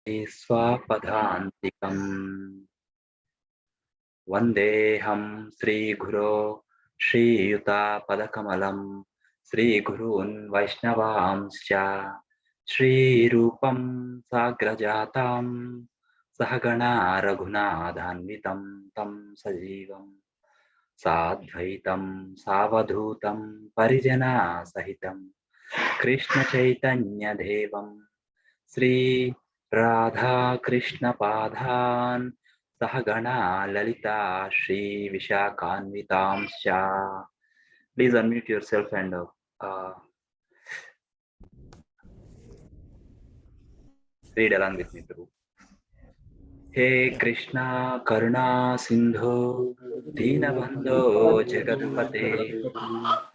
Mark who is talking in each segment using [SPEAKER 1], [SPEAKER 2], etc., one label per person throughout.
[SPEAKER 1] स्वापदान्तिकम् वन्देऽहं श्रीगुरो श्रीयुतापदकमलं श्रीगुरून् वैष्णवांश्च श्रीरूपं साग्रजातं सहगणा रघुनाथान्वितं तं सजीवं साद्वैतं सावधूतं परिजनसहितं कृष्णचैतन्यदेवं Shri Radha कृष्णपादान् सहगणा Lalita Shri विशाखान्वितांश्च. Please unmute yourself and read along with me through. हे कृष्णा करुणा सिंधु दीनबंधो जगत्पते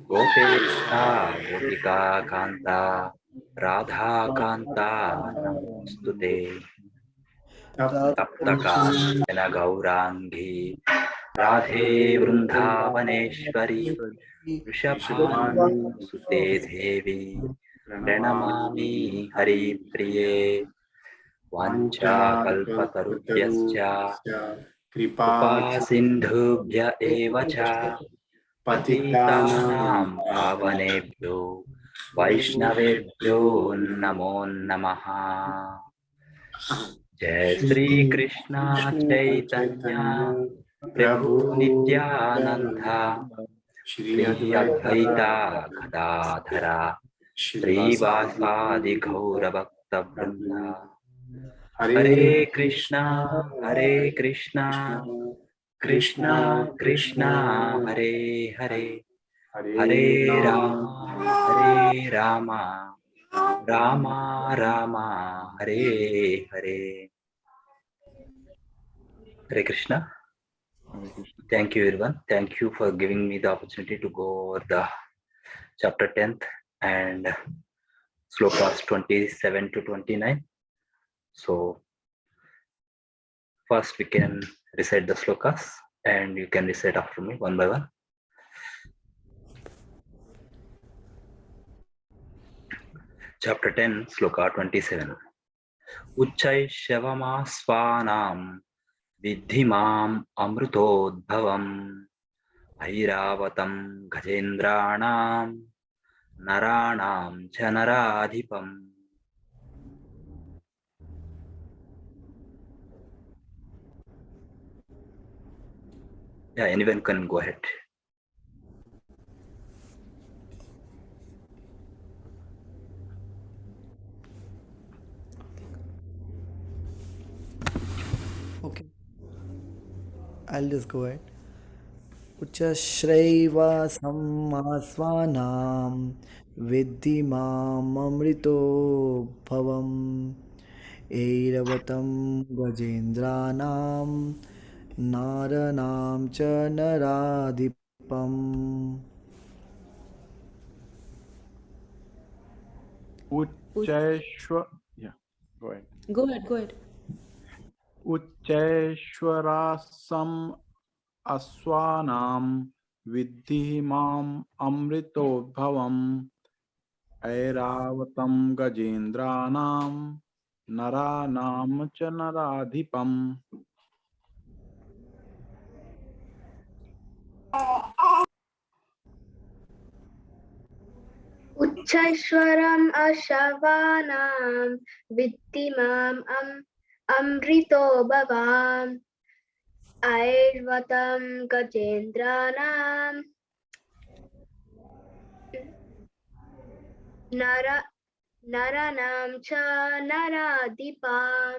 [SPEAKER 1] गोपेशा गोपिका कांता राधा कांता नमोस्तुते तप्तकांचन गौरांगी राधे वृंदावनेश्वरी वृषभानुसुते देवी प्रणमामि हरिप्रिये वाञ्छाकल्पतरुभ्यश्च कृपा सिन्धुभ्य एव च पतितानां पावनेभ्यो वैष्णवेभ्यो नमो नमः। जय श्री कृष्ण चैतन्य प्रभु नित्यानंद श्री अद्वैता गदाधर श्रीवासादि गौरभक्तवृंद हरे Krishna Krishna Krishna Hare Hare Hare Ram Ram Ram Hare Hare. Hare Krishna. Thank you everyone. Thank you for giving me the opportunity to go over the chapter 10th and slokas 27 to 29. So first we can recite the slokas and you can recite after me one by one. Chapter 10, sloka 27. Uchchai shavamasvanam vidhi mam amrutodbhavam airavatam gajendranam naranam cha naradhipam. Yeah, anyone can go ahead.
[SPEAKER 2] Okay, I'll just go ahead. उच्चश्रैवा सम्मास्वानां विद्धि माममृतो भवम् ऐरवतं गजेन्द्राणां नारनां च नराधिपम्
[SPEAKER 3] Yeah, go ahead.
[SPEAKER 4] Go ahead.
[SPEAKER 3] उच्चैश्वरासम अस्वानां विद्धि माम अमृतोद्भवम् ऐरावतं गजेन्द्राणां नरानां च नराधिपम्.
[SPEAKER 5] उच्चैश्वरम् अशवानां विद्धि माम् अमृतो भवाम् ऐर्वतं गजेन्द्राणां नरानां च नराधिपम्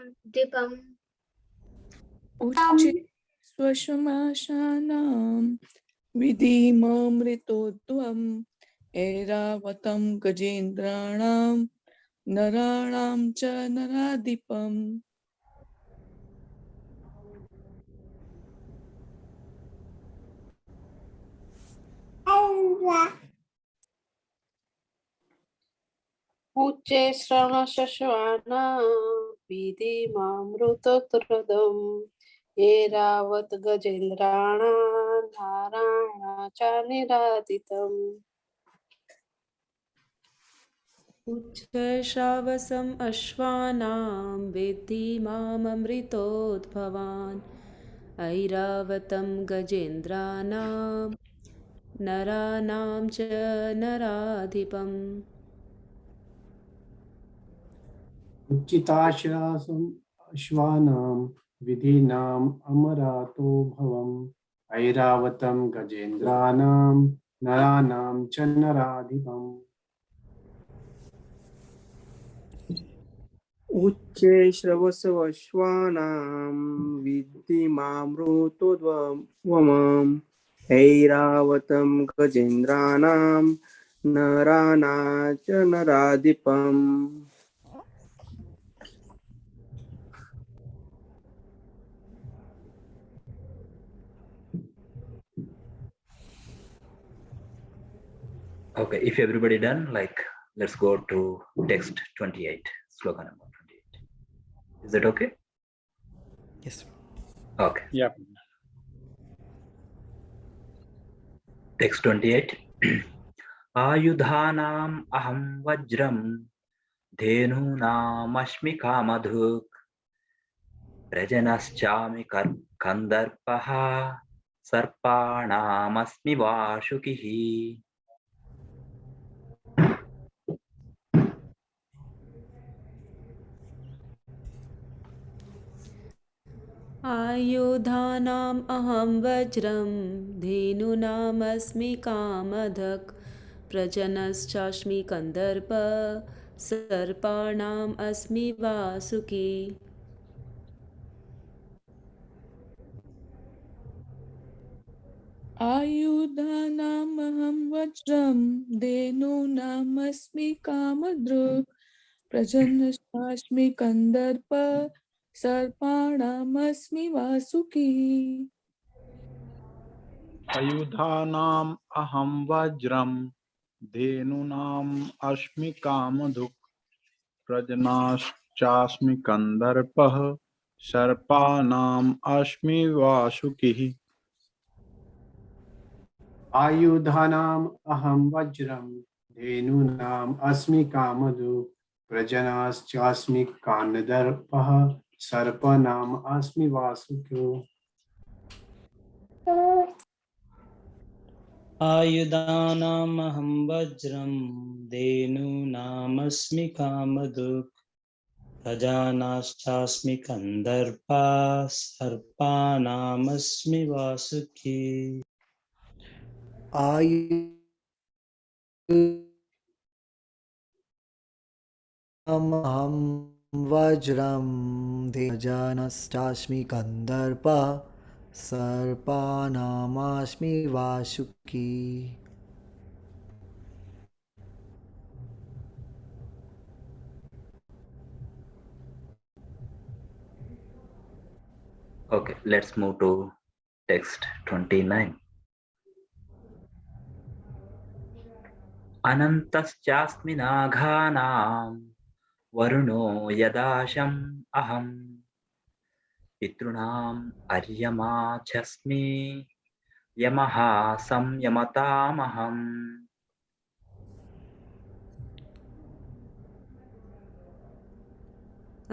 [SPEAKER 4] स्वशमाशानां विधिमामृतोद्वम् ऐरावतं गजेन्द्राणां नराणां च नराधिपम्.
[SPEAKER 6] उच्चे श्रवणशश्वाना विधिमामृतोत्तरदम् ऐरावत गजेन्द्राणा नारायणा च निरादितम्.
[SPEAKER 7] उच्छ्रावसम् अश्वानां विद्धि माममृतोद्भवान् ऐरावतं गजेन्द्राणां नराणां च नराधिपम्
[SPEAKER 8] उचिताश्वासम् अश्वानां विधीनाम् अमरातो भवम् ऐरावतं गजेन्द्राणां नराणां च नराधिपम्
[SPEAKER 9] उच्चे श्रवसवश्वानां विद्धि मामृतोद्वमम् ऐरावतं गजेन्द्राणां नराणां च नराधिपम्
[SPEAKER 1] Okay, if everybody done, like, let's go to text 28, sloka number 28. Is that okay?
[SPEAKER 2] Yes.
[SPEAKER 1] Okay.
[SPEAKER 3] Yeah.
[SPEAKER 1] Text 28. Ayudhanam aham vajram धेनूनामश्मि कामधुक् प्रजनश्चामि कन्दर्पः सर्पाणामस्मि वासुकिः.
[SPEAKER 7] आयुधानाम् अहं वज्रं धेनूनामस्मि कामधक् प्रजनश्चास्मि कन्दर्प सर्पाणाम् अस्मि वासुकी
[SPEAKER 4] आयुधानामहं वज्रं धेनूनामस्मि कामधुक् प्रजनश्चास्मि कन्दर्प सर्पाणामस्मि वासुकी
[SPEAKER 3] आयुधानाम् अहं वज्रं धेनूनाम् अस्मि कामधुक् प्रजनाश्चास्मि कन्दर्पः सर्पाणाम् अस्मि वासुकिः
[SPEAKER 8] आयुधानाम् अहं वज्रं धेनूनाम् अस्मि कामधुक् प्रजनाश्चास्मि कान्दर्पः सर्पाणाम् अस्मि वासुकी
[SPEAKER 10] आयुधानामहं वज्रं धेनूनामस्मि कामधुक् प्रजानाश्चास्मि कन्दर्पा सर्पाणामस्मि Vasuki
[SPEAKER 2] आयुधामहं वज्रं धेनुजानश्चास्मि कन्दर्पः सर्पानामस्मि Vasuki
[SPEAKER 1] Okay, let's move to text 29. अनन्तश्चास्मि नाघानां वरुणो यदाशम् अहम् पितॄणाम् अर्यमा चास्मि यमः संयमतामहम्.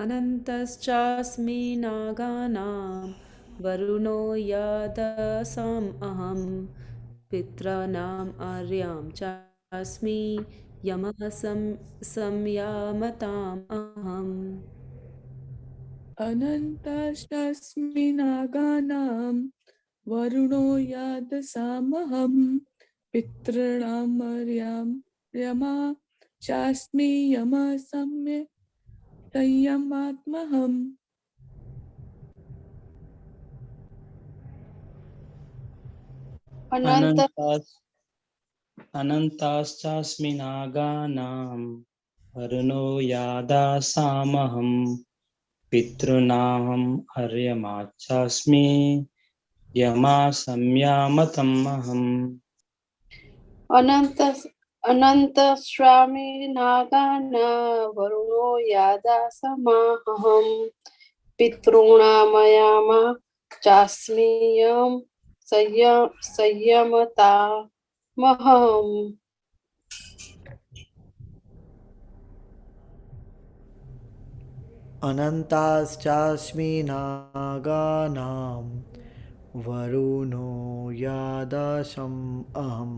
[SPEAKER 7] अनन्तश्चास्मि नागानां वरुणो यादसाम् अहं पितॄणाम् आर्यां चास्मि यमः संयामताम् अहम्
[SPEAKER 4] अनन्तश्चास्मि नागानां वरुणो यादसामहं पितॄणामर्यां यमा चास्मि यमः संयमात्महम्
[SPEAKER 6] अनंत
[SPEAKER 10] अनन्ताश्चास्मि नागानां वरुणो यादासामहं पितॄणाम् अर्यमाचास्मि यमा संयामतम् अहम्
[SPEAKER 6] अनंत अनंत स्वामी नागाना वरुणो यादा समाहं पितॄणामयामा चास्मीयं संयमता महम्
[SPEAKER 2] अनन्ताश्चास्मि नागानां वरुणो यादशम् अहं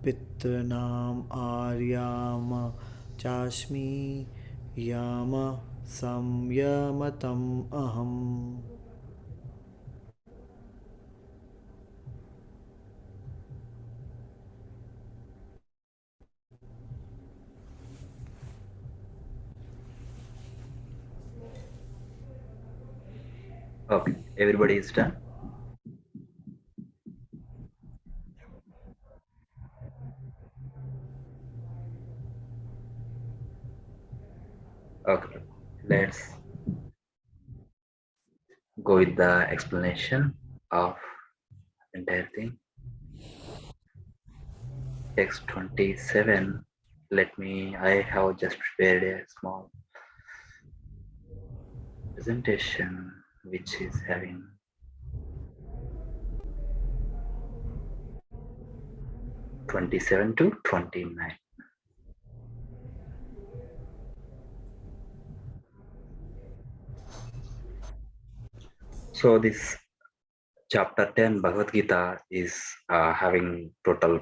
[SPEAKER 2] पितॄणाम् आर्याम चास्मि यम संयमतम् अहम्.
[SPEAKER 1] Okay, everybody is done. Okay, let's go with the explanation of entire thing. Text 27. I have just prepared a small presentation which is having 27 to 29. So this chapter 10 Bhagavad Gita is having total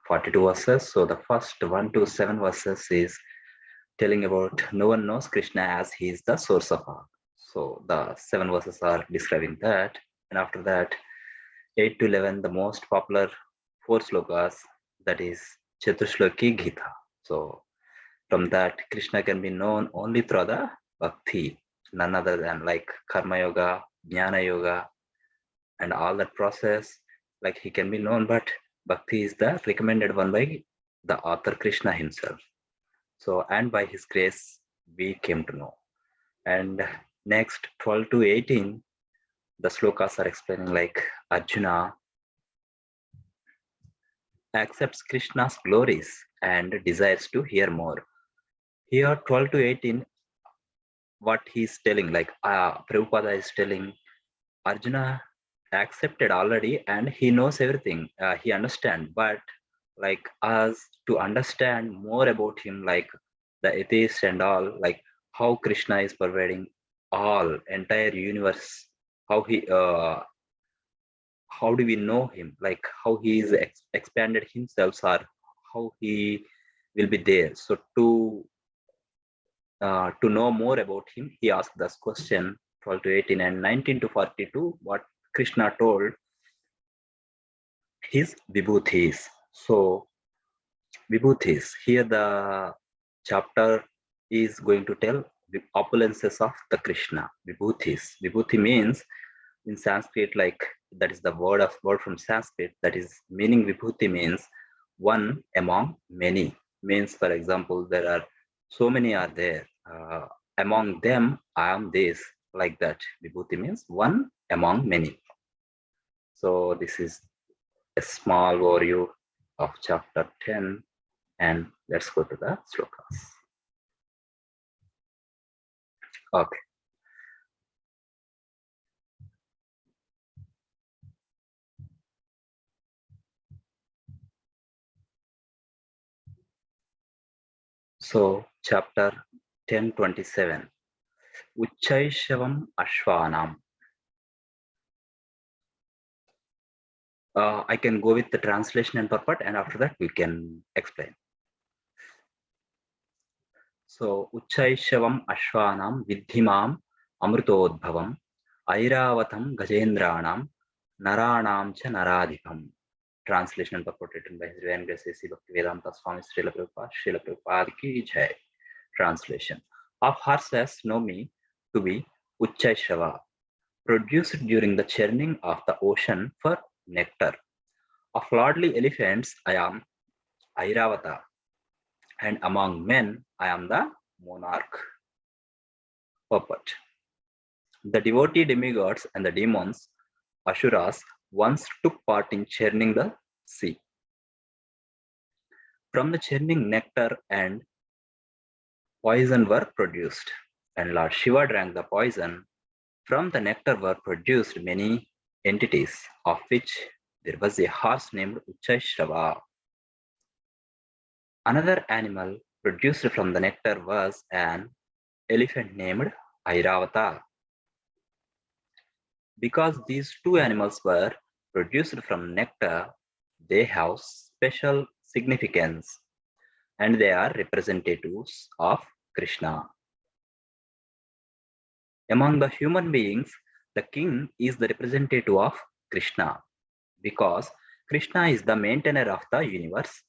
[SPEAKER 1] 42 verses. So the first 1 to 7 verses is telling about no one knows Krishna as he is the source of all. So the 7 verses are describing that. And after that, 8 to 11, the most popular 4 slokas, that is Chatushlaki Gita. So from that, Krishna can be known only through the bhakti, none other than like Karma Yoga, Jnana Yoga, and all that process. Like he can be known, but bhakti is the recommended one by the author Krishna himself. So, and by his grace, we came to know. And next 12 to 18, the slokas are explaining like Arjuna accepts Krishna's glories and desires to hear more. Here 12 to 18, what he's telling, like Prabhupada is telling, Arjuna accepted already and he knows everything, he understands, but like us to understand more about him, like the atheist and all, like how Krishna is pervading all entire universe, how do we know him, like how he is expanded himself, or how he will be there. So to know more about him, he asked this question 12 to 18, and 19 to 42, what Krishna told his vibhutis. So vibhutis, here the chapter is going to tell the opulences of the Krishna. Vibhutis. Vibhuti means in Sanskrit, like that is the word from Sanskrit, that is meaning vibhuti means one among many. Means, for example, there are so many are there. Among them, I am this, like that. Vibhuti means one among many. So this is a small overview of chapter 10, and let's go to the slokas. Okay. So chapter 10:27. Uchaishavam Ashwanam. I can go with the translation and purport, and after that we can explain. So Uchaishavam Ashwanam Vidhimam Amrutodbhavam Airavatam Gajendranam Naranam Cha Naradhipam. Translation and purport written by His Divine Grace A.C. Bhaktivedanta Swami Srila Prabhupada Ki Jai. Translation. Of horses know me to be Uchaishava, produced during the churning of the ocean for nectar. Of lordly elephants I am Airavata, and among men I am the monarch. Purport. The devotee demigods and the demons, Asuras, once took part in churning the sea. From the churning, nectar and poison were produced, and Lord Shiva drank the poison. From the nectar were produced many entities, of which there was a horse named Uchaishrava. Another animal produced from the nectar was an elephant named Airavata. Because these two animals were produced from nectar, they have special significance and they are representatives of Krishna. Among the human beings, the king is the representative of Krishna because Krishna is the maintainer of the universe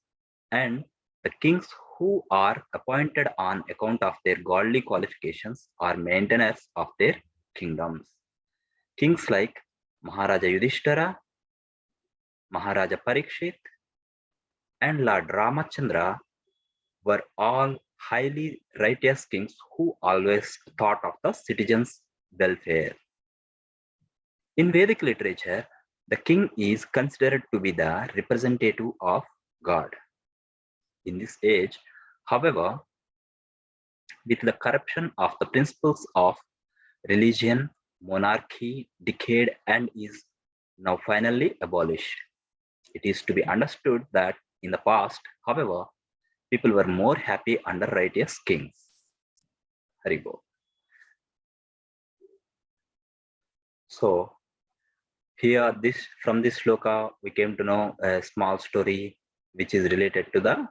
[SPEAKER 1] and the kings who are appointed on account of their godly qualifications are maintainers of their kingdoms. Kings like Maharaja Yudhishthira, Maharaja Parikshit, and Lord Ramachandra were all highly righteous kings who always thought of the citizens' welfare. In Vedic literature, the king is considered to be the representative of God. In this age, however, with the corruption of the principles of religion, monarchy decayed and is now finally abolished. It is to be understood that in the past, however, people were more happy under righteous kings. Haribo. So here, from this sloka, we came to know a small story which is related to the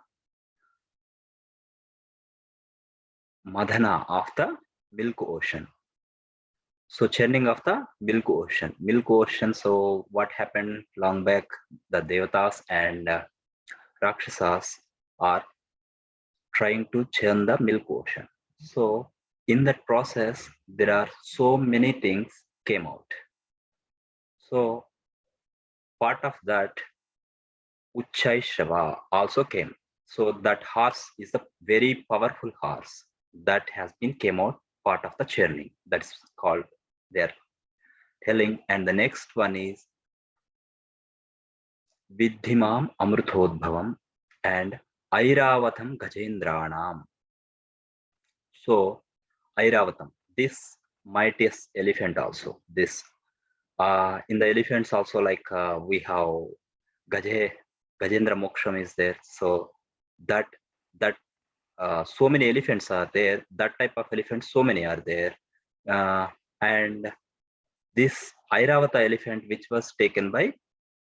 [SPEAKER 1] Madhana of the milk ocean. So churning of the milk ocean. Milk ocean, so what happened long back, the Devatas and Rakshasas are trying to churn the milk ocean. So in that process, there are so many things came out. So part of that, Uchchaishava also came. So that horse is a very powerful horse that has been came out part of the churning. That's called their telling. And the next one is Vidhimam Amruthodbhavam and Airavatham Gajendranam. So Airavatham, this mightiest elephant also. This in the elephants also, like we have Gajendra Moksham is there. So that so many elephants are there. That type of elephants, so many are there. And this Airavata elephant, which was taken by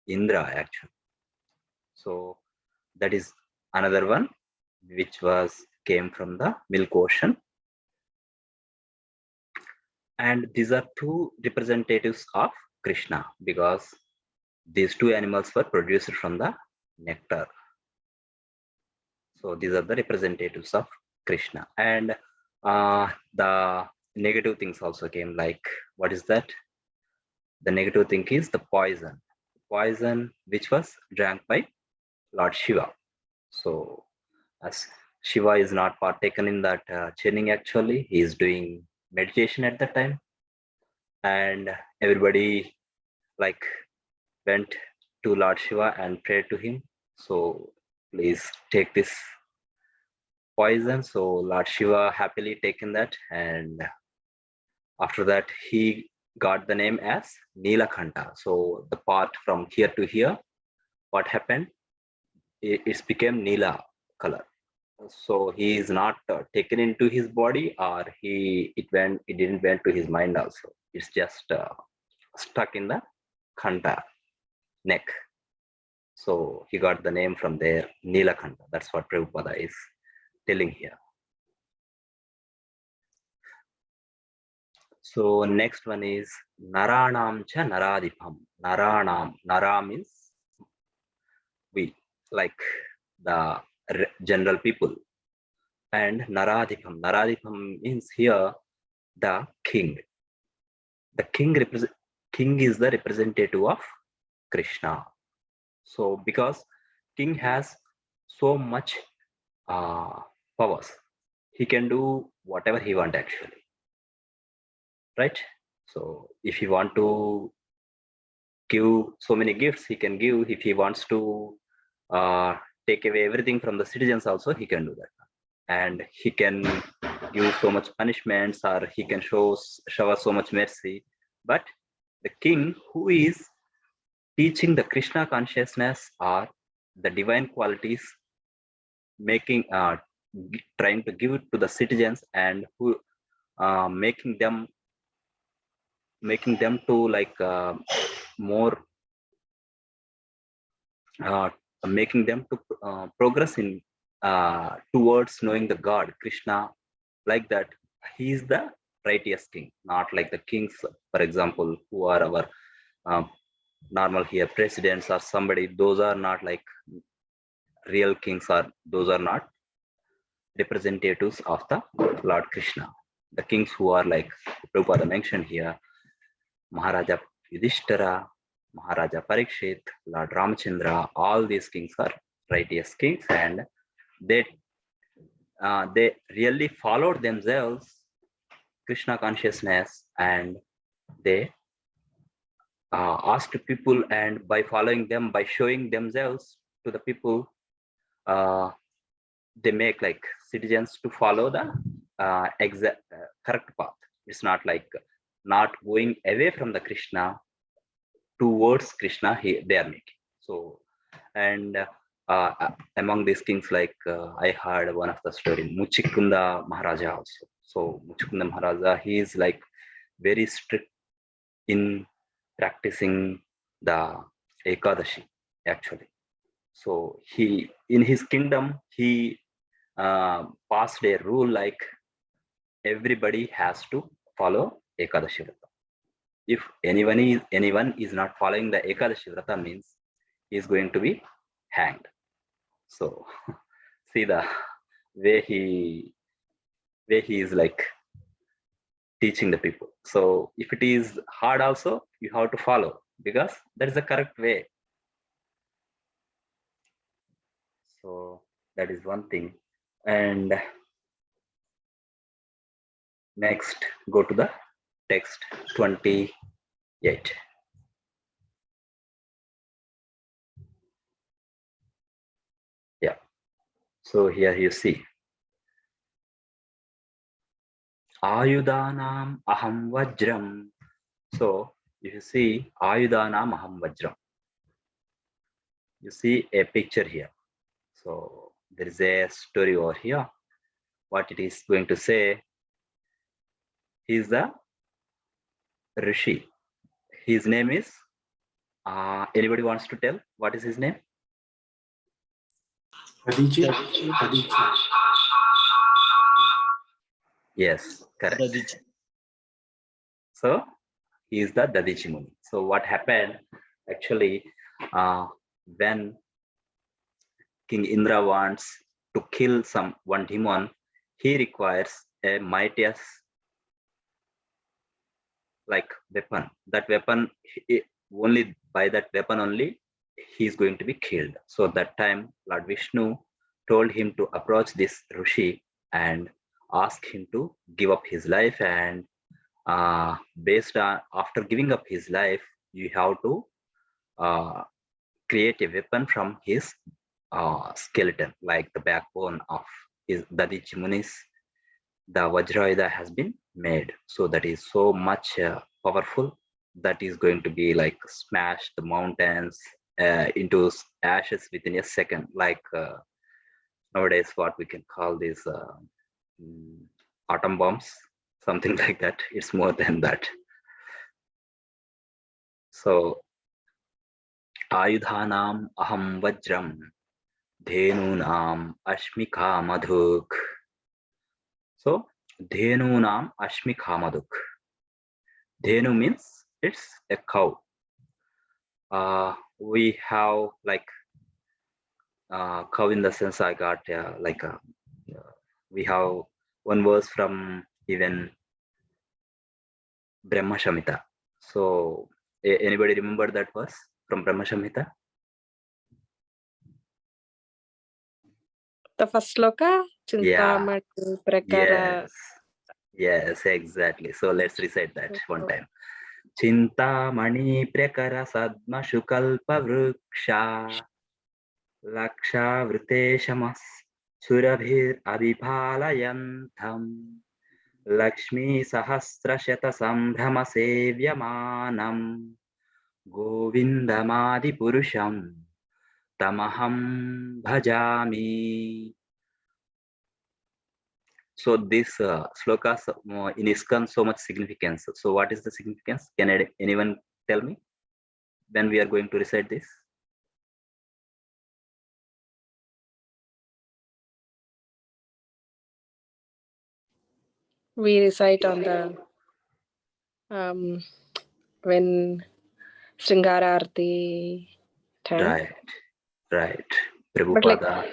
[SPEAKER 1] Indra actually. So that is another one which came from the milk ocean. And these are two representatives of Krishna because these two animals were produced from the nectar. So these are the representatives of Krishna. And the negative things also came, like, what is that? The negative thing is the poison. Poison which was drank by Lord Shiva. So as Shiva is not partaken in that churning actually, he is doing meditation at that time. And everybody like went to Lord Shiva and prayed to him. So please take this poison. So Lord Shiva happily taken that, and after that he got the name as Nilakanta. So the part from here to here, what happened? It became Nila color. So he is not taken into his body, or it didn't went to his mind also. It's just stuck in the Khanta neck. So he got the name from there, Nilakanta. That's what Prabhupada is telling here. So next one is Naranam cha Naradipam. Nara means we, like the general people. And Naradipam means here the king. The king is the representative of Krishna. So because king has so much powers, he can do whatever he wants actually, right? So if he want to give so many gifts, he can give. If he wants to take away everything from the citizens also, he can do that. And he can give so much punishments, or he can show us so much mercy. But the king who is teaching the Krishna consciousness or the divine qualities, trying to give it to the citizens, and making them to like more making them to progress in towards knowing the God Krishna, like that. He is the righteous king, not like the kings, for example, who are our normal here presidents or somebody. Those are not like real kings, or those are not representatives of the Lord Krishna. The kings who are like Prabhupada mentioned here, Maharaja Yudhishthira, Maharaja Parikshit, Lord Ramachandra, all these kings are righteous kings, and they really followed themselves Krishna consciousness, and they asked people, and by following them, by showing themselves to the people, they make like citizens to follow the exact correct path. It's not like not going away from the Krishna towards Krishna they are making. So, and among these kings, like I heard one of the story, Muchikunda Maharaja also. So Muchikunda Maharaja, he is like very strict in practicing the Ekadashi actually. So he, in his kingdom, he passed a rule like everybody has to follow Ekadashi Vrata. If anyone is not following the Ekadashi Vrata, means he is going to be hanged. So see the way he is like teaching the people. So if it is hard also, you have to follow, because that is the correct way. So that is one thing. And next, go to the text 28. Yeah. So here you see, Ayudanam aham vajram. So if you see Ayudanam aham vajram, you see a picture here. So there is a story over here. What it is going to say, he is the Rishi. His name is, anybody wants to tell what is his name?
[SPEAKER 8] Adichit.
[SPEAKER 1] Yes, correct.
[SPEAKER 10] Dadichi.
[SPEAKER 1] So he is the Dadichi Muni. So what happened actually, when King Indra wants to kill one demon, he requires a mightiest like weapon. That weapon, only by that weapon only he is going to be killed. So that time Lord Vishnu told him to approach this Rishi and ask him to give up his life, and based on, after giving up his life, you have to create a weapon from his skeleton, like the backbone of his Dadichi Muni's. The Vajrayuda has been made. So that is so much powerful, that is going to be like smash the mountains into ashes within a second, like nowadays what we can call these atom bombs, something like that. It's more than that. So Ayudhanam aham vajram, dhenunam ashmika madhuk. So dhenunam ashmika madhuk. Dhenu means it's a cow. We have like cow in the sense, I got like we have one verse from even Brahma Shamhita. So anybody remember that verse from Brahma Shamhita?
[SPEAKER 6] The first sloka,
[SPEAKER 1] Yeah.
[SPEAKER 6] Chintamati Prakara.
[SPEAKER 1] Yes, exactly. So let's recite that one time. Chintamani prakara sadma shukalpa vruksha laksha vriteshamas surabhir abhipalayantham Lakshmi sahasrashata sambhrama sevyamanam Govindamadi purusham tamaham bhajami. So this slokas in ISKCON so much significance. So what is the significance? Can anyone tell me when we are going to recite this?
[SPEAKER 6] We recite on the when Sringara Arti time.
[SPEAKER 1] Right.
[SPEAKER 6] But
[SPEAKER 1] Prabhupada.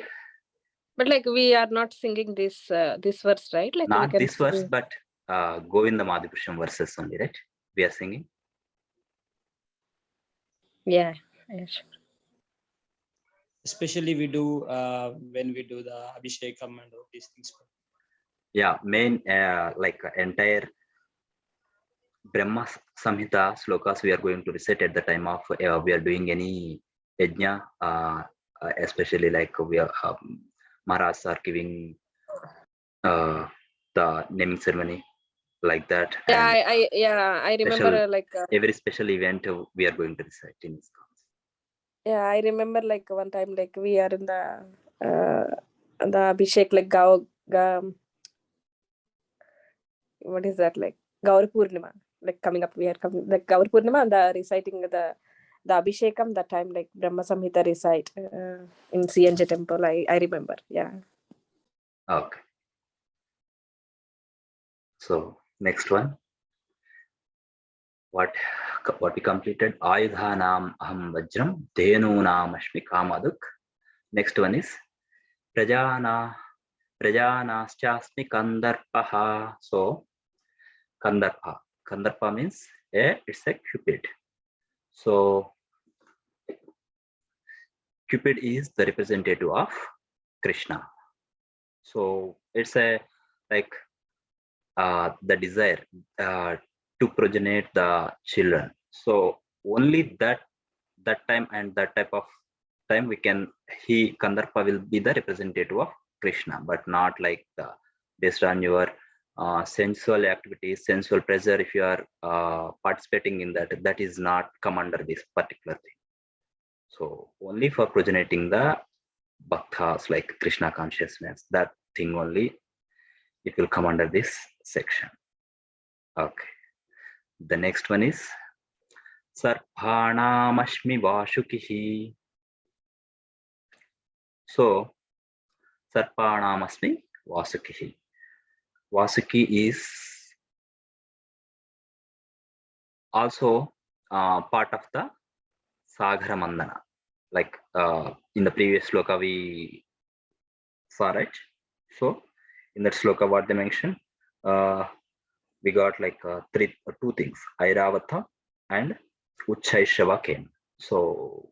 [SPEAKER 6] like we are not singing this verse, right? Like we
[SPEAKER 1] Not
[SPEAKER 6] can
[SPEAKER 1] this verse,
[SPEAKER 6] sing.
[SPEAKER 1] but Govinda Madhupurusham verses only, right? We are singing.
[SPEAKER 6] Yeah. Sure.
[SPEAKER 10] Especially we do when we do the Abhishekam and all these things.
[SPEAKER 1] Yeah, main like entire Brahma Samhita slokas we are going to recite at the time of we are doing any yajna, especially like we are Maharaj are giving the naming ceremony like that.
[SPEAKER 6] Yeah,
[SPEAKER 1] And
[SPEAKER 6] I remember
[SPEAKER 1] special, every special event we are going to recite in ISKCON.
[SPEAKER 6] yeah, I remember like one time like we are in the Abhishek like what is that, like Gaur Purnima, like coming up, we are coming like Gaur Purnima and the reciting the Abhishekam, that time like Brahma Samhita recite in CNJ temple. I remember. Yeah.
[SPEAKER 1] Okay. So next one, what we completed, Ayudhanam Aham Vajram Dhenunam Ashmi Kamaduk. Next one is Prajanashchasmi Kandarpaha. So Kandarpa means it's a Cupid. So Cupid is the representative of Krishna. So it's a like the desire to progenate the children. So only that time and that type of time Kandarpa will be the representative of Krishna, but not like based on your sensual activities, sensual pleasure. If you are participating in that is not come under this particular thing. So only for progeniting the bhaktas, like Krishna consciousness, that thing only it will come under this section. Okay. The next one is Sarpanamashmi Vashukihi. So Sarpanamasmi Vasukihi. Vasuki is also part of the Saghara Mandana. Like in the previous sloka we saw, right? So in that sloka what they mentioned, we got like two things, Airavata and Uchchaishava came. So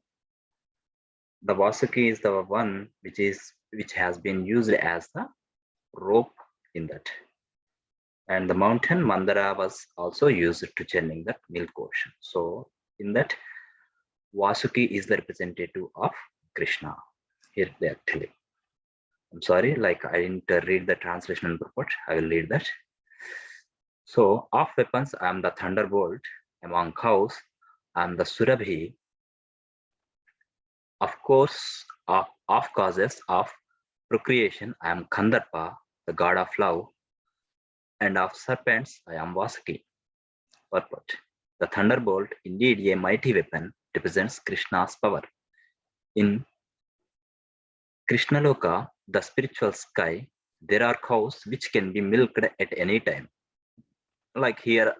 [SPEAKER 1] the Vasuki is the one which has been used as the rope in that. And the mountain Mandara was also used to churning the milk ocean. So in that, Vasuki is the representative of Krishna. Here they are telling. I'm sorry, like I didn't read the translation and purport. I will read that. So of weapons, I am the thunderbolt. Among cows, I am the Surabhi. Of course, of causes of procreation, I am Kandarpa, the god of love. And of serpents, I am Vasuki. Purport. The thunderbolt, indeed a mighty weapon, represents Krishna's power. In Krishnaloka, the spiritual sky, there are cows which can be milked at any time. Like here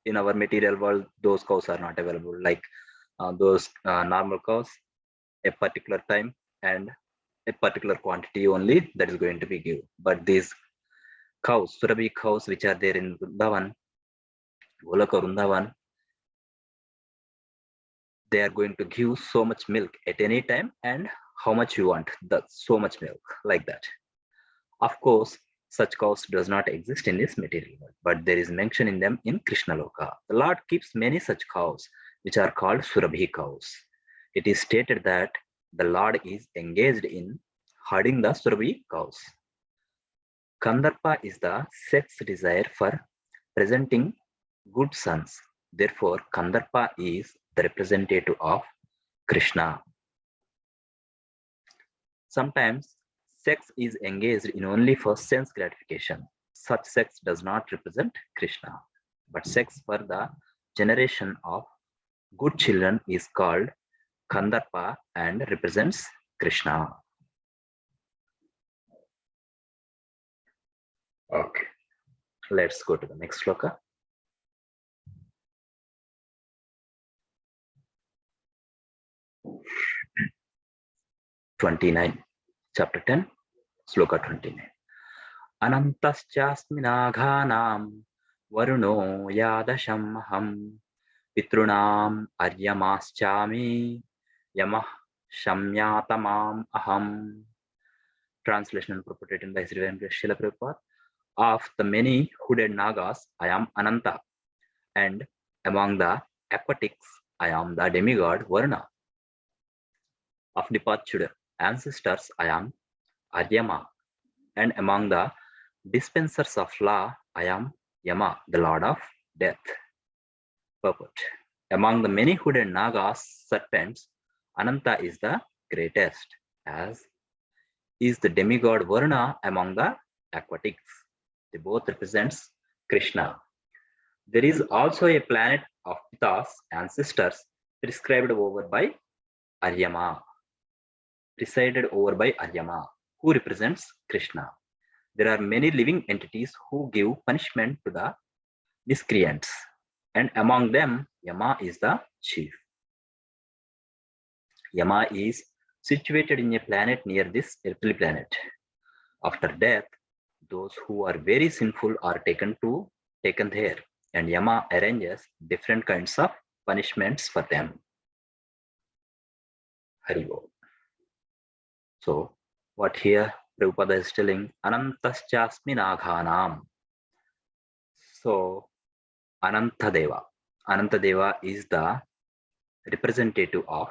[SPEAKER 1] in our material world, those cows are not available. Like those normal cows, a particular time and a particular quantity only that is going to be given. But these cows, Surabhi cows, which are there in Vrindavan, Golaka Vrindavan, they are going to give so much milk at any time and how much you want, so much milk, like that. Of course, such cows does not exist in this material world, but there is mention in them in Krishna Loka. The Lord keeps many such cows, which are called Surabhi cows. It is stated that the Lord is engaged in herding the Surabhi cows. Kandarpa is the sex desire for presenting good sons. Therefore, Kandarpa is the representative of Krishna. Sometimes Sex is engaged in only for sense gratification. Such sex does not represent Krishna, but sex for the generation of good children is called Kandarpa and represents Krishna. Okay, let's go to the next sloka. Chapter 10, sloka 29. Anantaschasminaghanam varuno yadashamaham pitrunam aryamaschami yamah shamyatamam aham. Translation interpreted by Sri Srila Prabhupada. Of the many hooded Nagas, I am Ananta, and among the aquatics, I am the demigod Varuna. Of departed ancestors, I am Aryama, and among the dispensers of law, I am Yama, the lord of death. Purport. Among the many hooded Nagas, serpents, Ananta is the greatest, as is the demigod Varuna among the aquatics. They both represents Krishna. There is also a planet of Pita's ancestors prescribed over by Aryama, presided over by Aryama, who represents Krishna. There are many living entities who give punishment to the miscreants, and among them, Yama is the chief. Yama is situated in a planet near this earthly planet. After death, those who are very sinful are taken there, and Yama arranges different kinds of punishments for them. Haribo. So, what here Prabhupada is telling, Anantaschasmi Naghanam. So, Anantadeva. Anantadeva is the representative of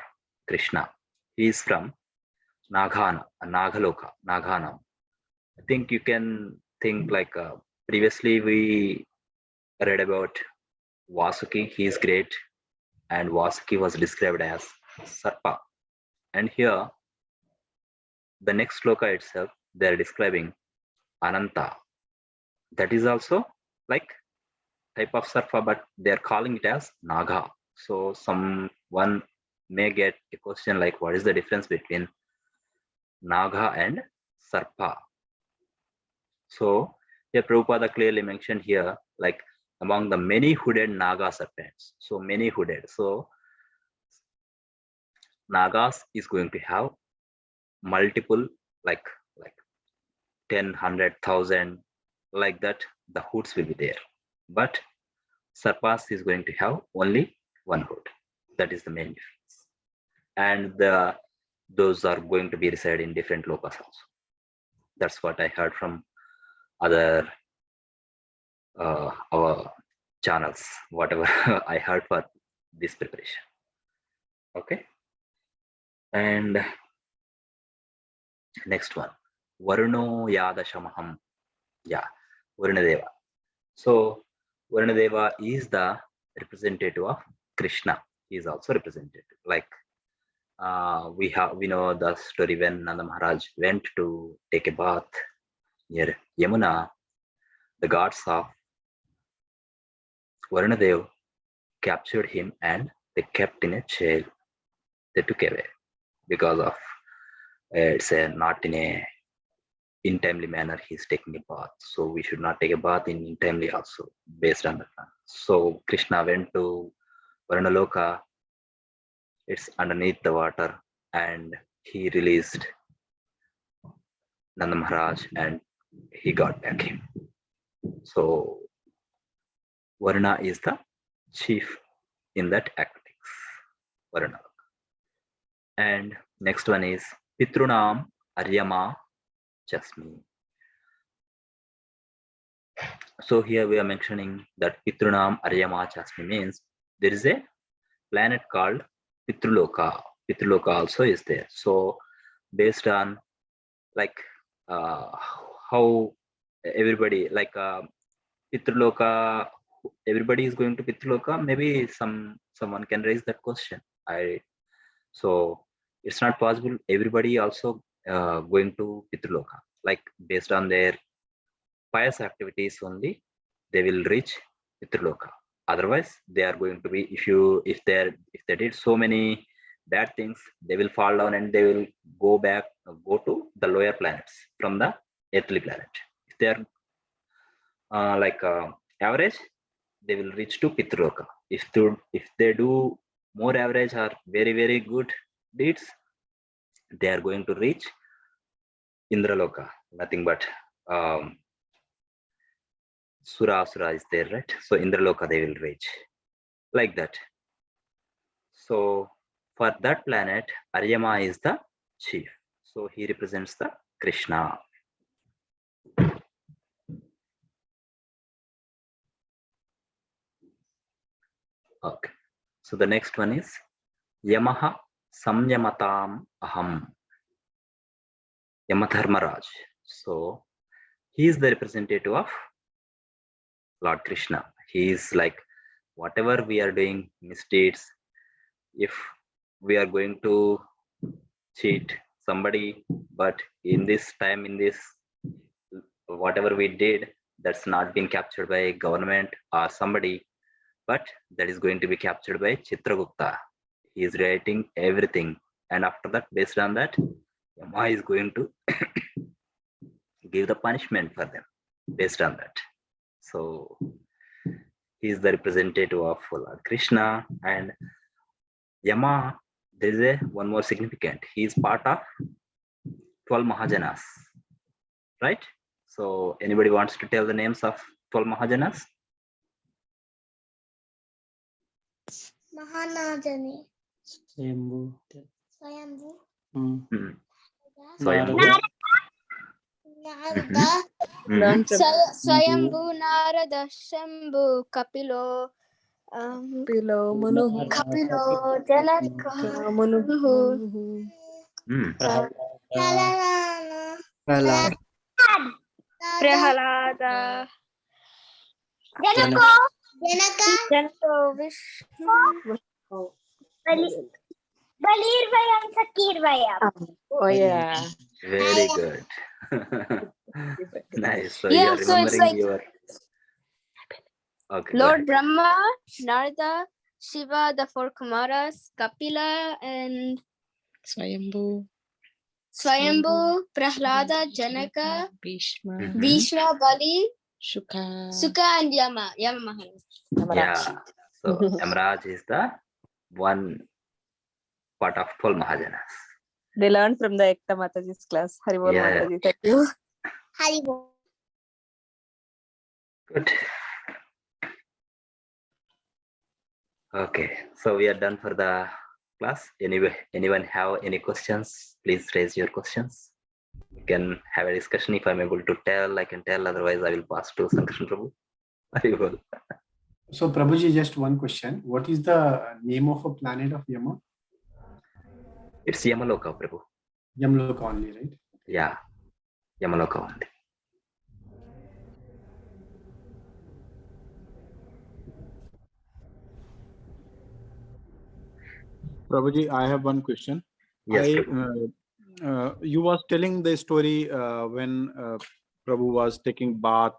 [SPEAKER 1] Krishna. He is from Naghana, Nagaloka, Naghanam. I think you can think like previously we read about Vasuki. He is great, and Vasuki was described as Sarpa. And here, the next sloka itself, they are describing Ananta. That is also like type of Sarpa, but they are calling it as Naga. So someone may get a question like, what is the difference between Naga and Sarpa? So here Prabhupada clearly mentioned here, like among the many hooded Naga serpents. So many hooded. So Nagas is going to have multiple, like 10, 100,000, like that, the hoods will be there. But Sarpas is going to have only one hood. That is the main difference. And those are going to be reside in different lokas also. That's what I heard from other our channels, whatever I heard for this preparation. Okay. And next one, Varuno Yadashamaham. Yeah, Varunadeva. So Varunadeva is the representative of Krishna. He is also representative. Like we know the story when Nanda Maharaj went to take a bath near Yamuna. The gods of Varunadev captured him and they kept in a jail. They took away because of it's not in a in timely manner he's taking a bath, so we should not take a bath in timely also, based on that. So Krishna went to Varunaloka, it's underneath the water, and he released Nanda Maharaj and he got back him. So Varuna is the chief in that aquatics, Varuna. And next one is Pitrunam Aryama Chasmi. So here we are mentioning that Pitrunam Aryama Chasmi means there is a planet called Pitruloka. Pitruloka also is there. So based on like how everybody like Pitruloka, everybody is going to Pitruloka. Maybe someone can raise that question. So it's not possible everybody also going to Pitruloka. Like based on their pious activities only, they will reach Pitruloka. Otherwise, they are going to be, if they did so many bad things, they will fall down and they will go to the lower planets from the earthly planet. If they are average, they will reach to Pitruloka. If they do more average or very very good deeds, they are going to reach Indraloka. Nothing but Sura Asura is there, right? So Indraloka they will reach like that. So for that planet, Aryama is the chief. So he represents the Krishna. Okay. So the next one is Yamaha Samyamatam Aham. Yamadharmaraj. So he is the representative of Lord Krishna. He is like, whatever we are doing misdeeds, if we are going to cheat somebody, but in this time, in this whatever we did, that's not being captured by government or somebody, but that is going to be captured by Chitragupta. He is writing everything, and after that, based on that, Yama is going to give the punishment for them based on that. So he is the representative of Lord Krishna, and Yama, there is one more significant. He is part of 12 Mahajanas, right? So anybody wants to tell the names of 12 Mahajanas?
[SPEAKER 5] Mahanajani.
[SPEAKER 10] Swayambhu.
[SPEAKER 5] Swayambhu.
[SPEAKER 1] Swayambhu.
[SPEAKER 5] Narada.
[SPEAKER 6] Learn from
[SPEAKER 5] Swayambhu, Narada, Shambhu, Kapilo,
[SPEAKER 6] Pilo, Manu,
[SPEAKER 5] Kapilo, Janaka,
[SPEAKER 6] Manu,
[SPEAKER 2] Prahlad.
[SPEAKER 5] Prahalada,
[SPEAKER 10] Janaka.
[SPEAKER 5] Janaka, Vishnu, Balirvayam, Sakirvayam.
[SPEAKER 6] Oh yeah.
[SPEAKER 1] Very good. Nice. So
[SPEAKER 5] Yeah,
[SPEAKER 1] you are
[SPEAKER 5] so it's
[SPEAKER 1] remembering
[SPEAKER 5] like
[SPEAKER 1] your. Okay.
[SPEAKER 5] Lord Brahma, Narada, Shiva, the four Kumaras, Kapila, and
[SPEAKER 4] Swayambhu,
[SPEAKER 5] Prahlada, Janaka,
[SPEAKER 4] Bhishma,
[SPEAKER 5] Bhishma, Bali,
[SPEAKER 4] Shuka.
[SPEAKER 5] and Yama Maharaj.
[SPEAKER 1] Yeah. So Amraj is the one part of 12 Mahajanas.
[SPEAKER 6] They learned from the Ekta Mataji's class. Haribol
[SPEAKER 1] Yeah.
[SPEAKER 6] Mataji, thank you.
[SPEAKER 5] Haribol.
[SPEAKER 1] Good. Okay, so we are done for the class. Anyway, anyone have any questions? Please raise your questions. We can have a discussion. If I'm able to tell, I can tell. Otherwise, I will pass to Sankarshan Prabhu. Haribol.
[SPEAKER 8] So Prabhuji, just one question. What is the name of a planet of Yama?
[SPEAKER 1] It's Yamaloka, Prabhu.
[SPEAKER 8] Yamloka only, right?
[SPEAKER 1] Yeah, Yamaloka only.
[SPEAKER 3] Prabhuji, I have one question.
[SPEAKER 1] Yes, Prabhu.
[SPEAKER 3] You was telling the story when Prabhu was taking bath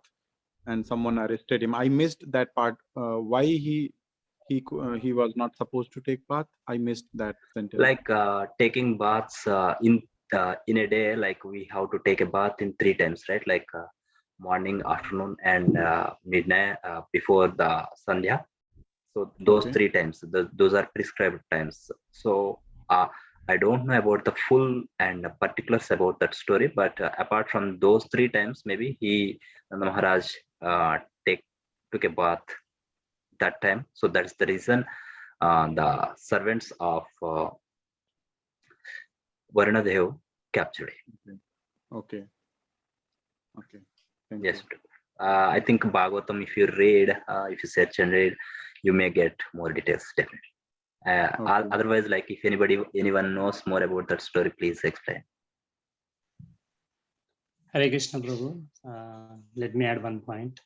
[SPEAKER 3] and someone arrested him. I missed that part. Why he was not supposed to take bath? I missed that sentence.
[SPEAKER 1] Like taking baths in a day, like we have to take a bath in 3 times, right? Like morning, afternoon, and midnight before the Sandhya. So those 3 times, those are prescribed times. So I don't know about the full and particulars about that story, but apart from those 3 times, maybe Nanda Maharaj took a bath that time. So that's the reason the servants of Varuna Dev captured him.
[SPEAKER 3] Okay. Thank
[SPEAKER 1] Yes.
[SPEAKER 3] you.
[SPEAKER 1] I think Bhagavatam, if you read, if you search and read, you may get more details, definitely.
[SPEAKER 3] Okay.
[SPEAKER 1] Otherwise, like if anyone knows more about that story, please explain.
[SPEAKER 10] Hare Krishna Prabhu. Let me add one point.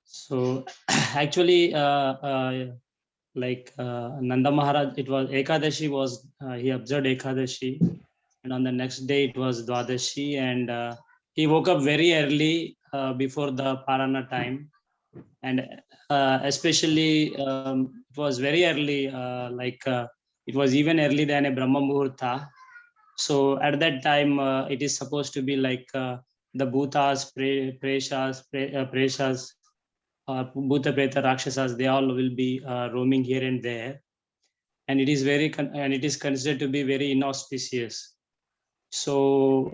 [SPEAKER 10] So actually, Nanda Maharaj, it was Ekadashi he observed Ekadashi, and on the next day it was Dwadashi, and he woke up very early before the Parana time, and especially it was very early, it was even early than a Brahma Muhurta. So at that time it is supposed to be like the Bhutas, Preshas, Bhuta Preta Rakshasas, they all will be roaming here and there, and it is and it is considered to be very inauspicious. So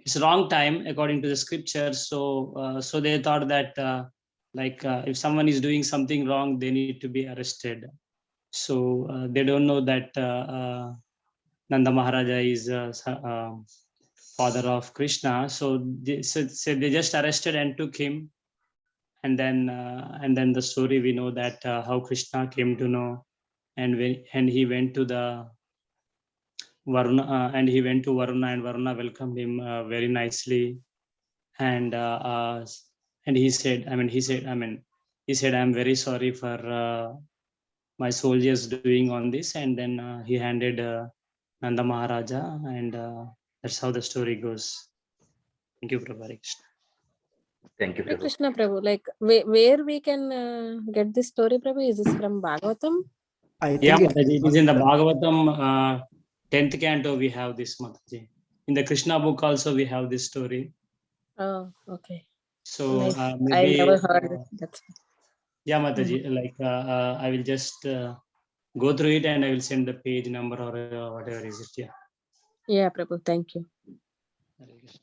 [SPEAKER 10] it's wrong time according to the scripture. So they thought that if someone is doing something wrong, they need to be arrested. So they don't know that Nanda Maharaja is father of Krishna. So they just arrested and took him, and then the story we know that how Krishna came to know, and he went to the Varuna, and he went to Varuna, and Varuna welcomed him very nicely, and he said, I'm very sorry for my soldiers doing on this, and then he handed Nanda Maharaja, and that's how the story goes. Thank you, Prabhu. Hare Krishna.
[SPEAKER 1] Thank you,
[SPEAKER 6] Hare
[SPEAKER 1] Prabhu.
[SPEAKER 6] Krishna Prabhu, like where we can get this story, Prabhu? Is this from Bhagavatam?
[SPEAKER 8] I
[SPEAKER 10] Yeah,
[SPEAKER 8] think
[SPEAKER 10] Mataji, it is in the Bhagavatam 10th canto. We have this, Mataji. In the Krishna book also we have this story.
[SPEAKER 6] Oh, okay.
[SPEAKER 10] So
[SPEAKER 6] Nice.
[SPEAKER 10] maybe
[SPEAKER 6] I never heard it. That's
[SPEAKER 10] yeah, Mataji. I will just go through it, and I will send the page number or whatever is it.
[SPEAKER 6] yeah, Prabhu. Thank you.
[SPEAKER 10] Hare Krishna.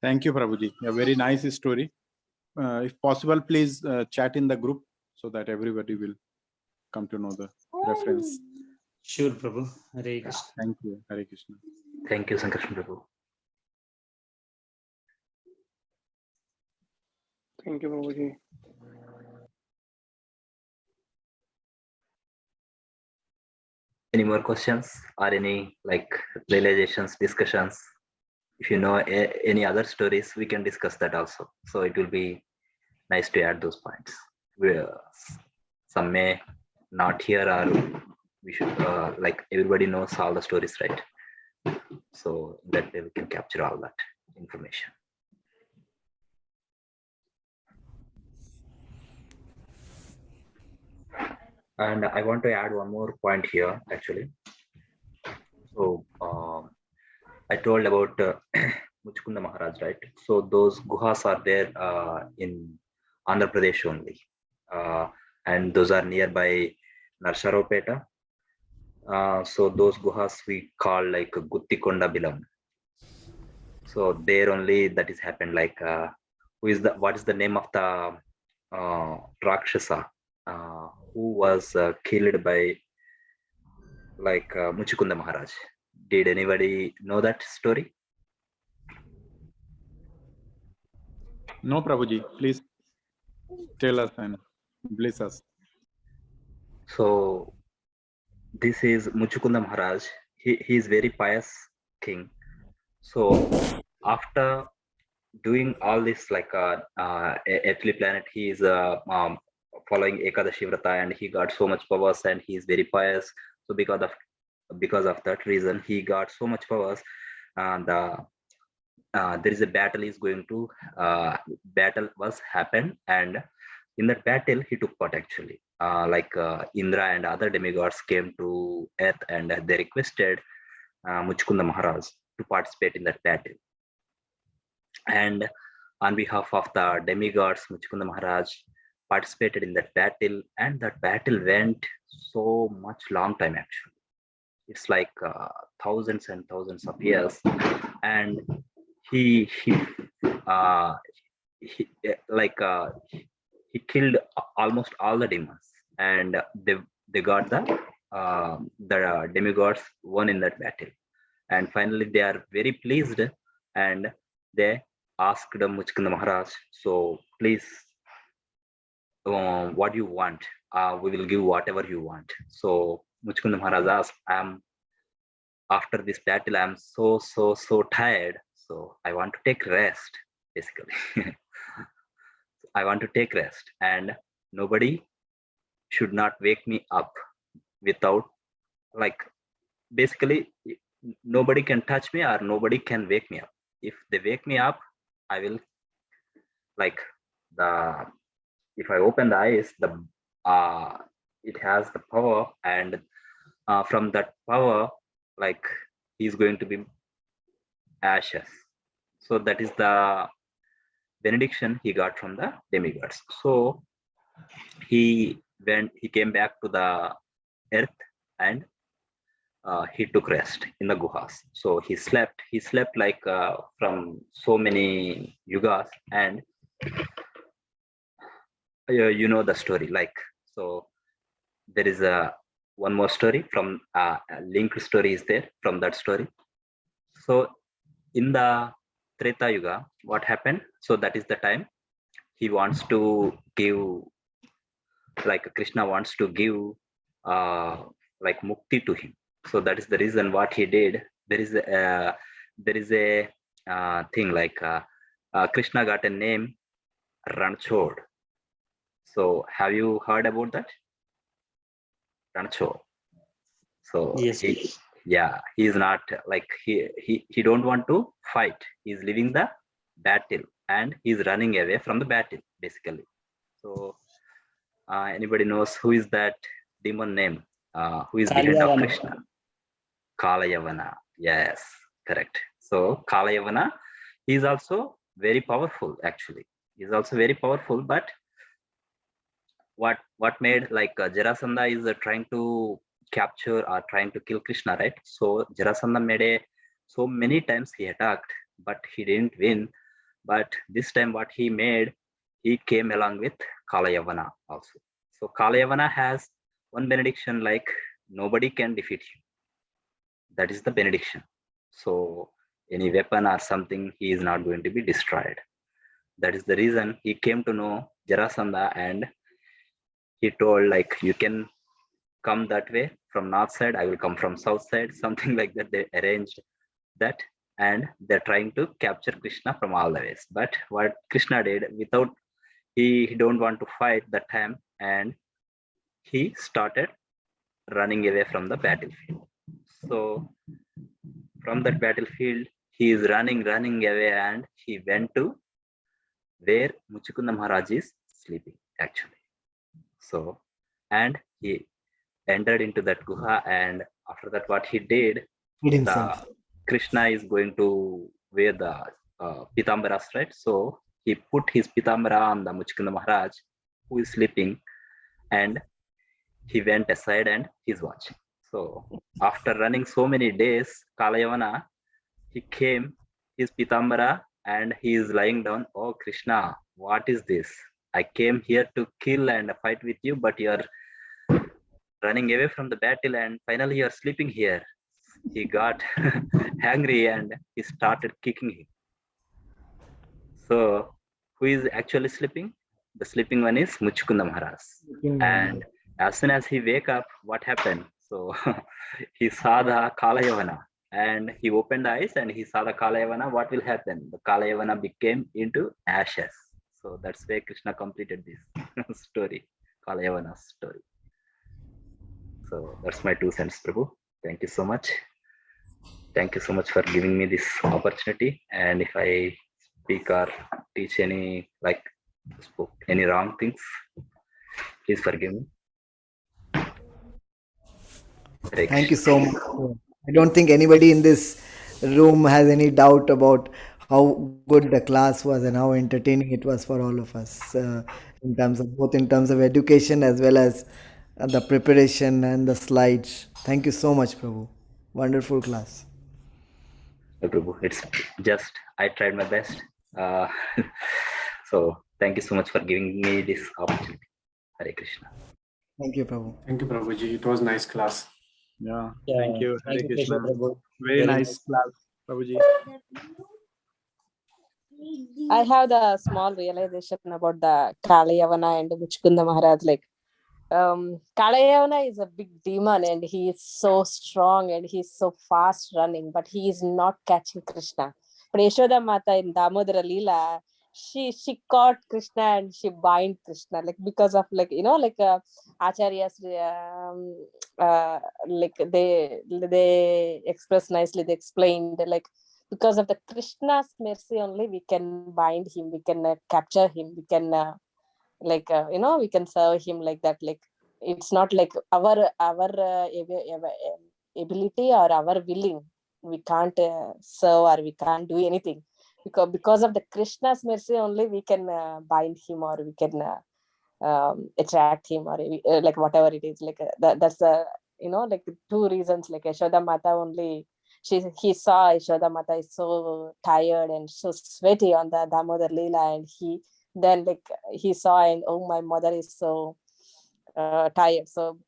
[SPEAKER 3] Thank you, Prabhuji. A very nice story. If possible, please chat in the group so that everybody will come to know the reference.
[SPEAKER 10] Sure, Prabhu. Hare Krishna.
[SPEAKER 3] Thank you. Hare Krishna.
[SPEAKER 1] Thank you, Sankarshan Prabhu.
[SPEAKER 9] Thank you, Prabhuji.
[SPEAKER 1] Any more questions or any realizations, discussions? If you know any other stories, we can discuss that also. So it will be nice to add those points. Some may not hear, or we should everybody knows all the stories, right? So that way we can capture all that information. And I want to add one more point here, actually. So I told about Muchukunda Maharaj, right? So those guhas are there in Andhra Pradesh only, and those are nearby Narsaropeta. So those guhas we call like Guttikonda Bilam. So there only that is happened. What is the name of the Rakshasa who was killed by Muchukunda Maharaj? Did anybody know that story?
[SPEAKER 3] No, Prabhuji, please tell us and bless us.
[SPEAKER 1] So this is Muchukunda Maharaj. He is very pious king. So after doing all this earthly planet, he is following Ekadashi Vrata, and he got so much powers, and he is very pious. So because of that reason, he got so much powers, and there is a battle is going to battle was happened, and in that battle he took part, actually. Indra and other demigods came to earth, and they requested Muchukunda Maharaj to participate in that battle. And on behalf of the demigods, Muchukunda Maharaj participated in that battle, and that battle went so much long time, actually. It's like thousands and thousands of years, and he killed almost all the demons, and they got the demigods won in that battle. And finally they are very pleased, and they asked Muchukunda Maharaj, so please, what do you want? We will give whatever you want. So Muchukunda Maharaj asked, after this battle, I'm so tired, so I want to take rest, basically. I want to take rest, and nobody should not wake me up without, like, basically nobody can touch me or nobody can wake me up. If they wake me up, I will, like, the if I open the eyes, the it has the power, and from that power, like, he's going to be ashes. So that is the benediction he got from the demigods. So he came back to the earth, and he took rest in the guhas. So he slept like from so many yugas, and you know the story. Like, so there is a one more story from a linked story is there from that story. So in the Treta Yuga, what happened? So that is the time he wants to give, like, Krishna wants to give like mukti to him. So that is the reason what he did. There is a thing like Krishna got a name Ranchod. So have you heard about that? Ranchod. So
[SPEAKER 10] Yes.
[SPEAKER 1] he is not, like, he don't want to fight. He's leaving the battle and he's running away from the battle, basically. So anybody knows who is that demon name? Who is behind of
[SPEAKER 10] Kalyavana.
[SPEAKER 1] Krishna? Kalayavana. Yes, correct. So Kalayavana, he is also very powerful. Actually, he's also very powerful. But what made, like, Jarasandha is trying to capture or trying to kill Krishna, right? So Jarasandha made so many times he attacked, but he didn't win. But this time, what he made, he came along with Kalayavana also. So Kalayavana has one benediction, like, nobody can defeat him. That is the benediction. So any weapon or something, he is not going to be destroyed. That is the reason he came to know Jarasandha, and he told, like, you can come that way from north side, I will come from south side, something like that. They arranged that, and they're trying to capture Krishna from all the ways. But what Krishna did, without, he don't want to fight that time, and he started running away from the battlefield. So from that battlefield, he is running away, and he went to where Muchukunda Maharaj is sleeping, actually. So, and he entered into that guha, and after that, what he did,
[SPEAKER 2] himself.
[SPEAKER 1] Krishna is going to wear the pitambaras, right? So he put his pitambara on the Muchukunda Maharaj, who is sleeping, and he went aside and he's watching. So after running so many days, Kalayavana, he came, his pitambara, and he is lying down. Oh Krishna, what is this? I came here to kill and fight with you, but you are running away from the battle, and finally you are sleeping here. He got angry and he started kicking him. So who is actually sleeping? The sleeping one is Muchukunda Maharaj. And as soon as he wake up, what happened? So he saw the Kalayavana, and he opened the eyes and he saw the Kalayavana. What will happen? The Kalayavana became into ashes. So that's where Krishna completed this story, Kalayavana's story. So that's my 2 cents, Prabhu. Thank you so much. Thank you so much for giving me this opportunity. And if I speak or teach any, like, spoke any wrong things, please forgive me.
[SPEAKER 2] Thank you so much. I don't think anybody in this room has any doubt about how good the class was and how entertaining it was for all of us, in terms of both in terms of education as well as the preparation and the slides. Thank you so much, Prabhu. Wonderful class.
[SPEAKER 1] Prabhu, it's just I tried my best. So thank you so much for giving me this opportunity. Hare Krishna.
[SPEAKER 2] Thank you, Prabhu.
[SPEAKER 8] Thank you, Prabhuji. It was nice class.
[SPEAKER 3] Yeah, thank you. Hare
[SPEAKER 10] Thank you,
[SPEAKER 3] Krishna.
[SPEAKER 10] Prabhu.
[SPEAKER 3] Very nice class, Prabhuji.
[SPEAKER 6] I have the small realization about the Kalayavana and Muchukunda Maharaj. Like, Kalayavana is a big demon and he is so strong and he's so fast running, but he is not catching Krishna. But Yashoda Mata in Damodara Leela, she caught Krishna and she bind Krishna, like because of like acharyas like they express nicely, they explained like because of the Krishna's mercy only we can bind him, we can capture him, we can we can serve him like that. Like it's not like our ability or our willing, we can't serve or we can't do anything, because of the Krishna's mercy only we can bind him, or we can attract him, or like whatever it is, like that's the like two reasons. Like Yashoda Mata only, he saw Yashoda Mata is so tired and so sweaty on the Damodar Leela, and he saw, and oh, my mother is so tired, so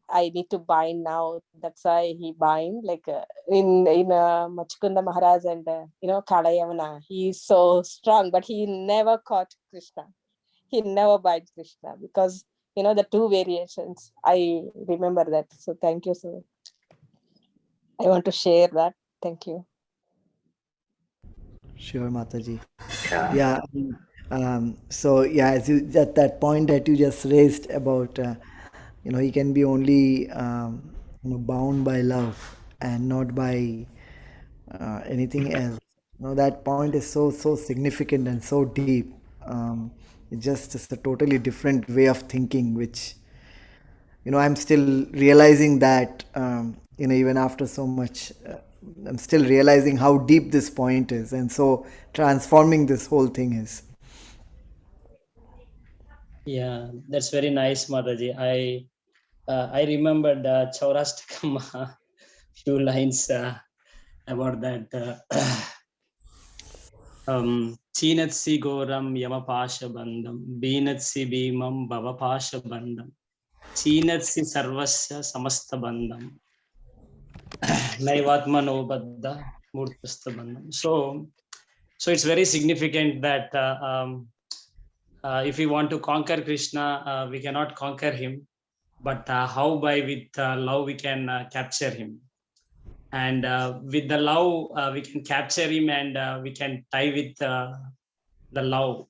[SPEAKER 6] I need to bind now. That's why he bind, like in Machkunda Maharaj and Kalayamana. He is so strong, but he never caught Krishna. He never bind Krishna because the two variations. I remember that. So thank you. So I want to share that. Thank you.
[SPEAKER 2] Sure, Mataji.
[SPEAKER 1] Yeah.
[SPEAKER 2] Yeah. So yeah, as you that point that you just raised about he can be only bound by love and not by anything else. That point is so significant and so deep. It's a totally different way of thinking, which I'm still realizing that even after so much. I'm still realizing how deep this point is, and so transforming this whole thing is.
[SPEAKER 10] Yeah, that's very nice, Mataji. I remembered Chaurastakam few lines about that. Chinatsi Goram Yamapasha Bandam, Beenatsi Bhimam Bhavapasha Bandam, Chinatsi Sarvasya Samasta Bandam, Naivatmano Baddha Murtasta Bandam. So it's very significant that if we want to conquer Krishna, we cannot conquer him, but how by with love we can capture him. And with the love, we can capture him, and we can tie with the love,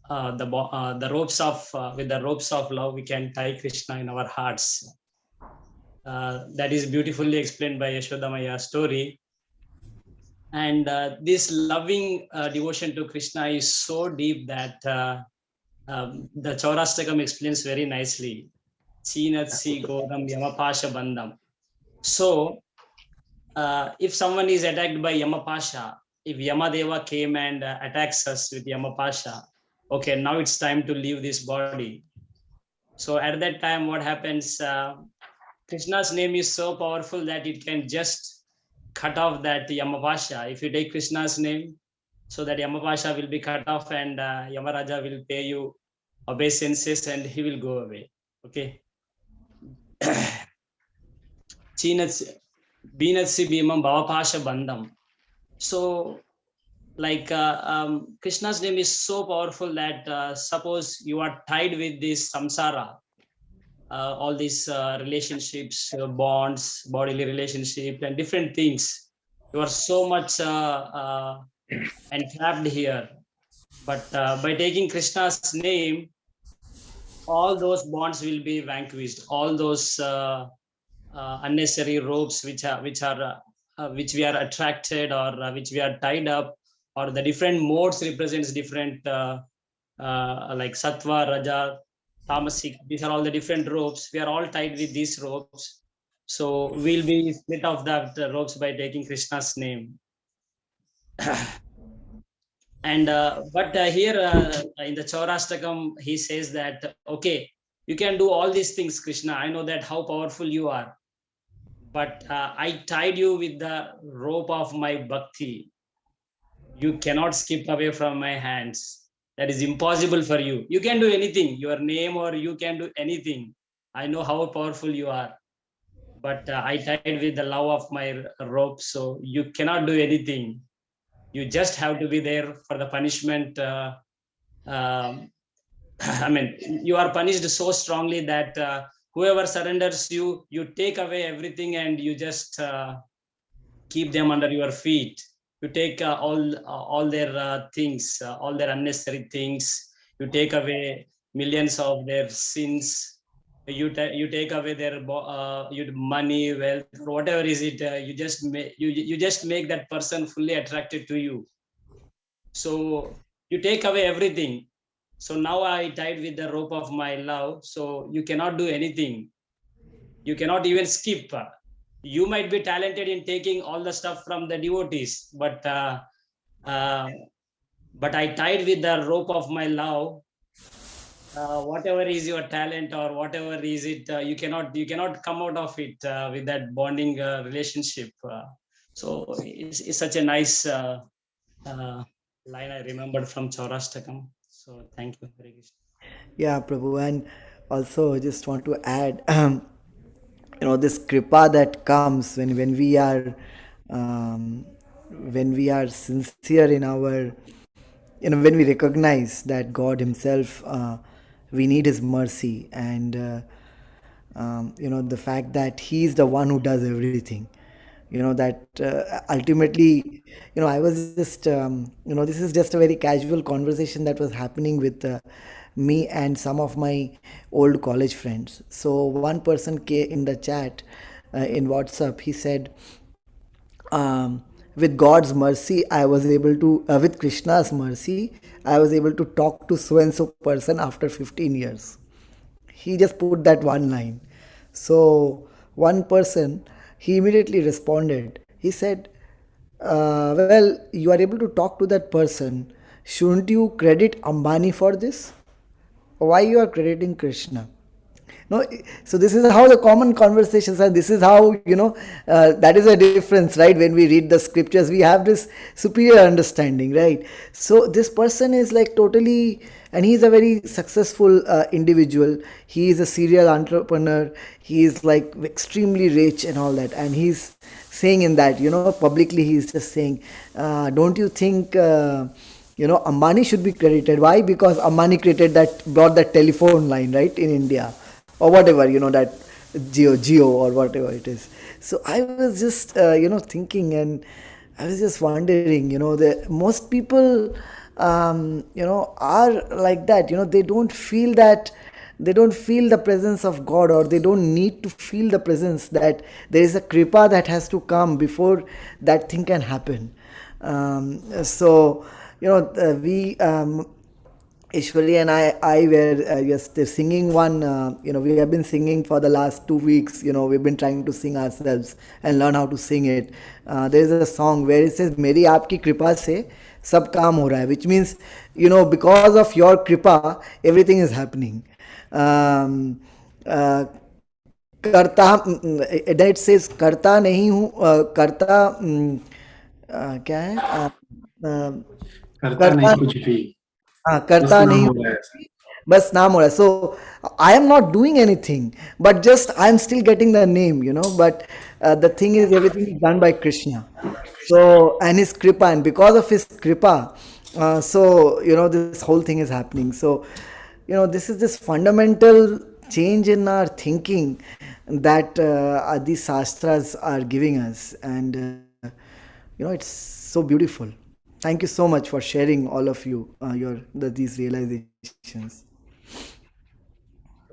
[SPEAKER 10] the ropes of with the ropes of love, we can tie Krishna in our hearts. That is beautifully explained by Yashoda Maya story. And this loving devotion to Krishna is so deep that the Chaurastakam explains very nicely. Chinatsi Godam Yamapasha Bandam. So if someone is attacked by Yamapasha, if Yamadeva came and attacks us with Yamapasha, okay, now it's time to leave this body. So at that time, what happens? Krishna's name is so powerful that it can just cut off that Yamapasha. If you take Krishna's name, so that Yamapasha will be cut off, and Yamaraja will pay you obeisances and he will go away. Okay. Chinatsi Beenatsi Bhimam Bhavapasha Bandam. So like Krishna's name is so powerful that suppose you are tied with this samsara, all these relationships, bonds, bodily relationship, and different things. You are so much entrapped here. But by taking Krishna's name, all those bonds will be vanquished. All those unnecessary ropes which we are attracted, or which we are tied up, or the different modes represents different like sattva, raja, tamasic. These are all the different ropes. We are all tied with these ropes. So we'll be split off that ropes by taking Krishna's name. And but here in the Chaurastakam, he says that, okay, you can do all these things, Krishna. I know that how powerful you are, but I tied you with the rope of my bhakti. You cannot skip away from my hands. That is impossible for you. You can do anything, your name, or you can do anything. I know how powerful you are, but I tied with the love of my rope, so you cannot do anything. You just have to be there for the punishment. I mean, you are punished so strongly that whoever surrenders you, you take away everything and you just keep them under your feet. you take all their things, all their unnecessary things. You take away millions of their sins. You take away their money, wealth, or whatever is it. You just make that person fully attracted to you. So you take away everything. So now I tied with the rope of my love. So you cannot do anything. You cannot even skip. You might be talented in taking all the stuff from the devotees, but I tied with the rope of my love. Whatever is your talent or whatever is it, you cannot come out of it with that bonding relationship. So it's such a nice line I remembered from Chaurashtakam. So thank you, Hare Krishna.
[SPEAKER 2] Yeah, Prabhu, and also I just want to add, this kripa that comes when um, we are sincere in our, when we recognize that God Himself, we need His mercy, and the fact that He's the one who does everything. That ultimately, I was just, this is just a very casual conversation that was happening with me and some of my old college friends. So one person came in the chat in WhatsApp. He said, with God's mercy, I was able to, with Krishna's mercy, I was able to talk to so and so person after 15 years. He just put that one line. So one person, he immediately responded. He said, well, you are able to talk to that person. Shouldn't you credit Ambani for this? Why you are crediting Krishna? No, so this is how the common conversations are. This is how, that is a difference, right? When we read the scriptures, we have this superior understanding, right? So this person is like totally, and he's a very successful individual. He is a serial entrepreneur. He is like extremely rich and all that, and he's saying in that, publicly, he's just saying, don't you think Ambani should be credited? Why? Because Ambani brought that telephone line, right, in India, or whatever, that Geo or whatever it is. So I was just thinking, and I was just wondering, the most people are like that. They don't feel that, they don't feel the presence of God, or they don't need to feel the presence, that there is a kripa that has to come before that thing can happen. So we Ishwari and I were just singing one, we have been singing for the last 2 weeks. We've been trying to sing ourselves and learn how to sing it. There is a song where it says, Meri aapki kripa se sab kaam ho raha hai, which means, because of your kripa, everything is happening. करता, then it says, करता नहीं हूँ, करता, क्या है,
[SPEAKER 8] करता नहीं कुछ भी,
[SPEAKER 2] हाँ,
[SPEAKER 8] बस
[SPEAKER 2] करता
[SPEAKER 8] नाम
[SPEAKER 2] नहीं
[SPEAKER 8] हो रहा है ऐसा.
[SPEAKER 2] बस नाम हो रहा है. So I am not doing anything, but just I am still getting the name, but the thing is, everything is done by Krishna. So, and his kripa, and because of his kripa, so this whole thing is happening. So this is this fundamental change in our thinking that these shastras are giving us, and it's so beautiful. Thank you so much for sharing, all of you, these realizations.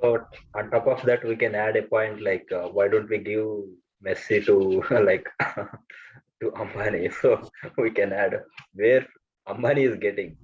[SPEAKER 1] So on top of that, we can add a point like, why don't we give Messi to like to Ambani? So we can add where Ambani is getting.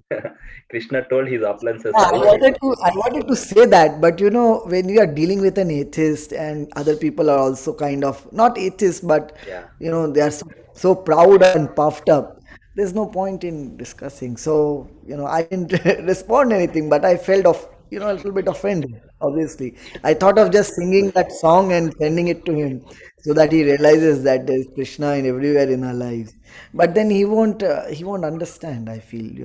[SPEAKER 1] Krishna told his appliances
[SPEAKER 2] Yeah,
[SPEAKER 1] already.
[SPEAKER 2] I wanted to say that, but when you are dealing with an atheist, and other people are also kind of not atheists, but
[SPEAKER 1] Yeah,
[SPEAKER 2] they are so proud and puffed up. There's no point in discussing. So I didn't respond anything, but I felt a little bit offended. Obviously, I thought of just singing that song and sending it to him, so that he realizes that there's Krishna in everywhere in our lives. But then he won't understand. I feel he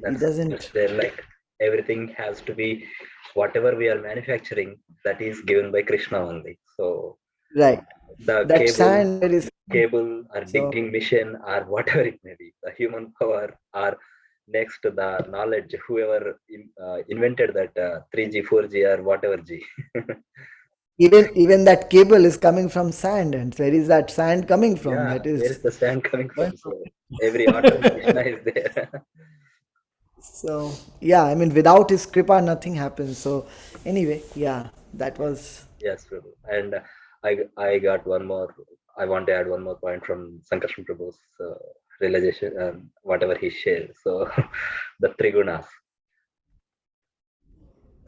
[SPEAKER 1] that's
[SPEAKER 2] doesn't.
[SPEAKER 1] there. Like everything has to be whatever we are manufacturing, that is given by Krishna only. So
[SPEAKER 2] Right.
[SPEAKER 1] the
[SPEAKER 2] That sand there is.
[SPEAKER 1] cable or
[SPEAKER 2] So
[SPEAKER 1] digging machine or whatever it may be, the human power or next the knowledge, whoever invented that 3G, 4G or whatever G.
[SPEAKER 2] even that cable is coming from sand, and where is that sand coming from?
[SPEAKER 1] Yeah,
[SPEAKER 2] That
[SPEAKER 1] where is
[SPEAKER 2] is
[SPEAKER 1] the sand coming from? So Every art of Krishna is there.
[SPEAKER 2] So yeah, I mean, without his kripa, nothing happens. So anyway, yeah, that was.
[SPEAKER 1] Yes, Prabhu. And I got one more. I want to add one more point from Sankarshan Prabhu's realization and whatever he shared. So the three gunas,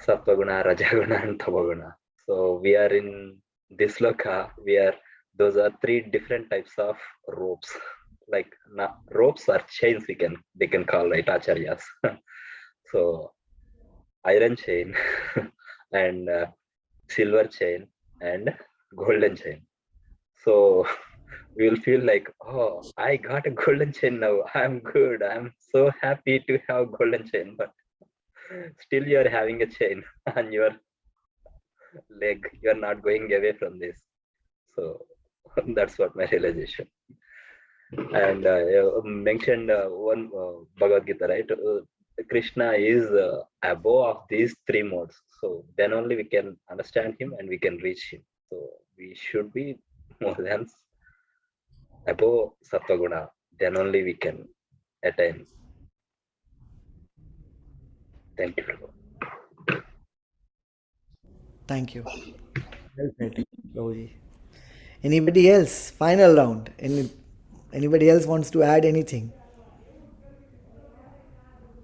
[SPEAKER 1] Sattva-guna, Rajaguna, and Tamaguna. So we are in this loka. Those are three different types of ropes. Like ropes or chains, they can call, right, acharyas. So iron chain and silver chain and golden chain. So we will feel like, oh, I got a golden chain now. I'm good. I'm so happy to have golden chain. But still, you're having a chain on your leg. You're not going away from this. So that's what my realization. And you mentioned one Bhagavad Gita, right? Krishna is above of these three modes. So then only we can understand him and we can reach him. So we should be more than above Sattva-guna. Then only we can attain. Thank you, Prabhu.
[SPEAKER 2] Thank you. Well said, Prabhuji. Anybody else? Final round. Anybody else wants to add anything?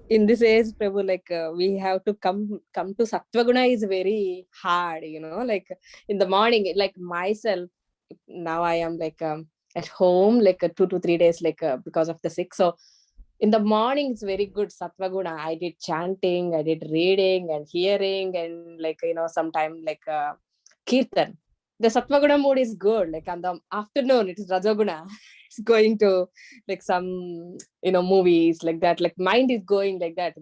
[SPEAKER 6] In this age, Prabhu, like we have to come to Sattva-guna is very hard, like in the morning, like myself, now I am like at home, like 2 to 3 days, like because of the sick. So in the morning, it's very good Sattva-guna. I did chanting, I did reading and hearing, and like, sometime like kirtan. The Sattva-guna mood is good. Like on the afternoon, it is Rajaguna. It's going to like some, movies like that. Like mind is going like that.